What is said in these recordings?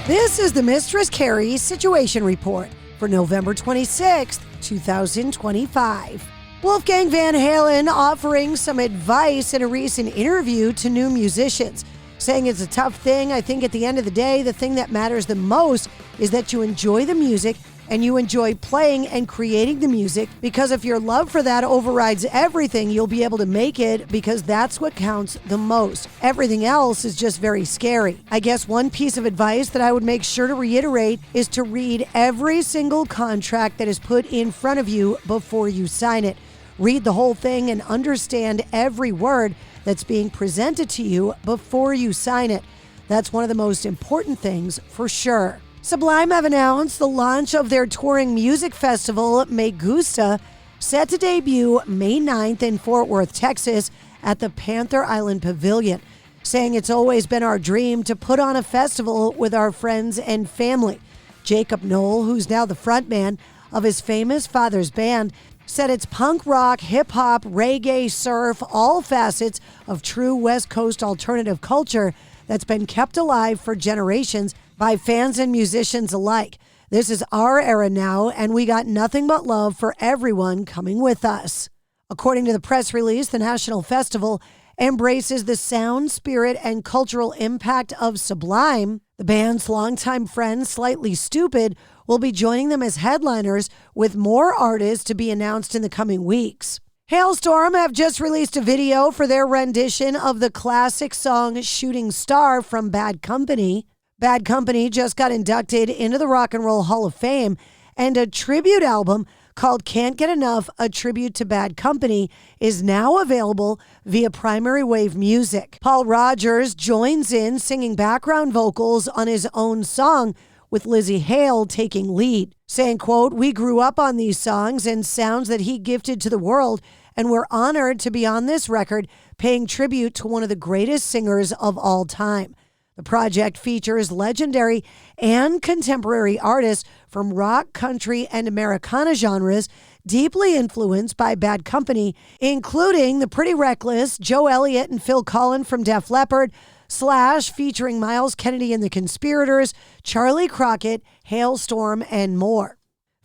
This is the Mistress Carrie Situation Report for November 26th, 2025. Wolfgang Van Halen offering some advice in a recent interview to new musicians, saying it's a tough thing. I think at the end of the day, the thing that matters the most is that you enjoy the music and you enjoy playing and creating the music, because if your love for that overrides everything, you'll be able to make it, because that's what counts the most. Everything else is just very scary. I guess one piece of advice that I would make sure to reiterate is to read every single contract that is put in front of you before you sign it. Read the whole thing and understand every word that's being presented to you before you sign it. That's one of the most important things for sure. Sublime have announced the launch of their touring music festival, Me Gusta, set to debut May 9th in Fort Worth, Texas at the Panther Island Pavilion, saying it's always been our dream to put on a festival with our friends and family. Jacob Knoll, who's now the frontman of his famous father's band, said it's punk rock, hip-hop, reggae, surf, all facets of true West Coast alternative culture that's been kept alive for generations by fans and musicians alike. This is our era now, and we got nothing but love for everyone coming with us. According to the press release, the National Festival embraces the sound, spirit, and cultural impact of Sublime. The band's longtime friend, Slightly Stoopid, will be joining them as headliners, with more artists to be announced in the coming weeks. Hailstorm have just released a video for their rendition of the classic song Shooting Star from Bad Company. Bad Company just got inducted into the Rock and Roll Hall of Fame, and a tribute album called Can't Get Enough, a tribute to Bad Company, is now available via Primary Wave Music. Paul Rogers joins in singing background vocals on his own song, with Lizzie Hale taking lead, saying, quote, "We grew up on these songs and sounds that he gifted to the world, and we're honored to be on this record paying tribute to one of the greatest singers of all time." The project features legendary and contemporary artists from rock, country, and Americana genres, deeply influenced by Bad Company, including the Pretty Reckless, Joe Elliott and Phil Collen from Def Leppard, Slash featuring Miles Kennedy and the Conspirators, Charlie Crockett, Hailstorm, and more.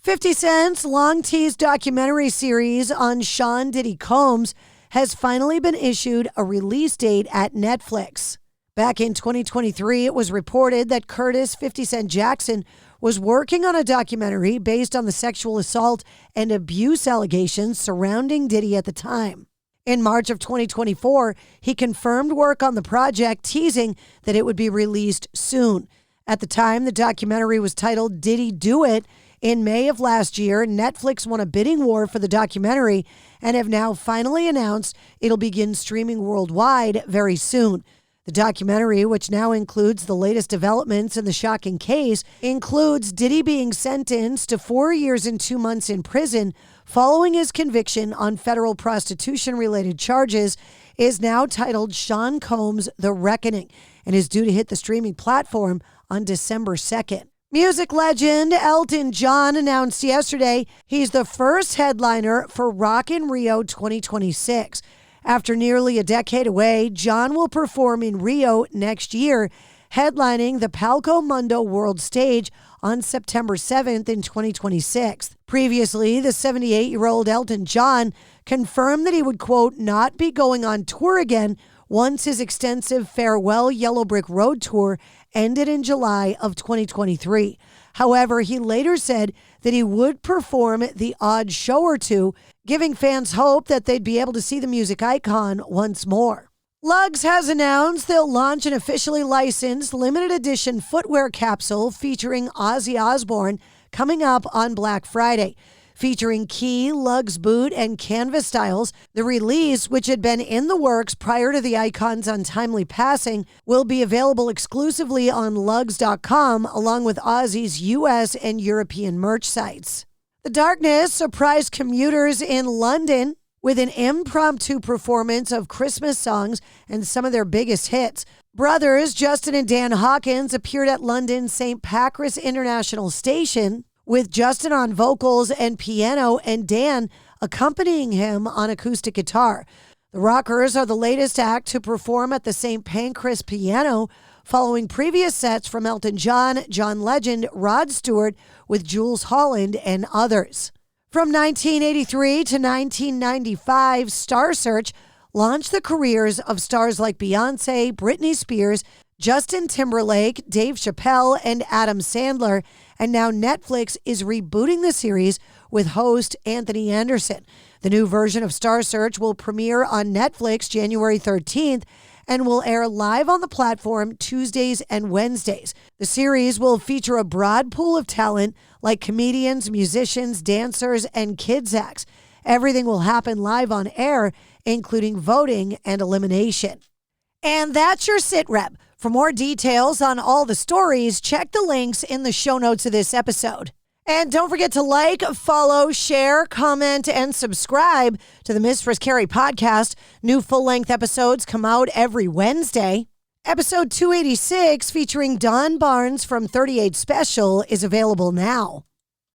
50 Cent's long-teased documentary series on Sean Diddy Combs has finally been issued a release date at Netflix. Back in 2023, it was reported that Curtis 50 Cent Jackson was working on a documentary based on the sexual assault and abuse allegations surrounding Diddy at the time. In March of 2024, he confirmed work on the project, teasing that it would be released soon. At the time, the documentary was titled Diddy Do It. In May of last year, Netflix won a bidding war for the documentary and have now finally announced it'll begin streaming worldwide very soon. The documentary, which now includes the latest developments in the shocking case, includes Diddy being sentenced to 4 years and 2 months in prison following his conviction on federal prostitution-related charges, is now titled Sean Combs: The Reckoning, and is due to hit the streaming platform on December 2nd. Music legend Elton John announced yesterday he's the first headliner for Rock in Rio 2026. After nearly a decade away, John will perform in Rio next year, headlining the Palco Mundo World Stage on September 7th in 2026. Previously, the 78-year-old Elton John confirmed that he would, quote, not be going on tour again once his extensive farewell Yellow Brick Road tour ended in July of 2023. However, he later said that he would perform the odd show or two, giving fans hope that they'd be able to see the music icon once more. Lugz has announced they'll launch an officially licensed limited edition footwear capsule featuring Ozzy Osbourne coming up on Black Friday. Featuring key Lugz boot and canvas styles, the release, which had been in the works prior to the icon's untimely passing, will be available exclusively on Lugz.com along with Ozzy's US and European merch sites. The Darkness surprised commuters in London with an impromptu performance of Christmas songs and some of their biggest hits. Brothers Justin and Dan Hawkins appeared at London's St. Pancras International Station, with Justin on vocals and piano and Dan accompanying him on acoustic guitar. The Rockers are the latest act to perform at the St. Pancras Piano following previous sets from Elton John, John Legend, Rod Stewart, with Jules Holland, and others. From 1983 to 1995, Star Search launched the careers of stars like Beyoncé, Britney Spears, Justin Timberlake, Dave Chappelle, and Adam Sandler, and now Netflix is rebooting the series with host Anthony Anderson. The new version of Star Search will premiere on Netflix January 13th and will air live on the platform Tuesdays and Wednesdays. The series will feature a broad pool of talent like comedians, musicians, dancers, and kids acts. Everything will happen live on air, including voting and elimination. And that's your sit rep. For more details on all the stories, check the links in the show notes of this episode. And don't forget to like, follow, share, comment, and subscribe to the Mistress Carrie Podcast. New full-length episodes come out every Wednesday. Episode 286, featuring Don Barnes from 38 Special, is available now.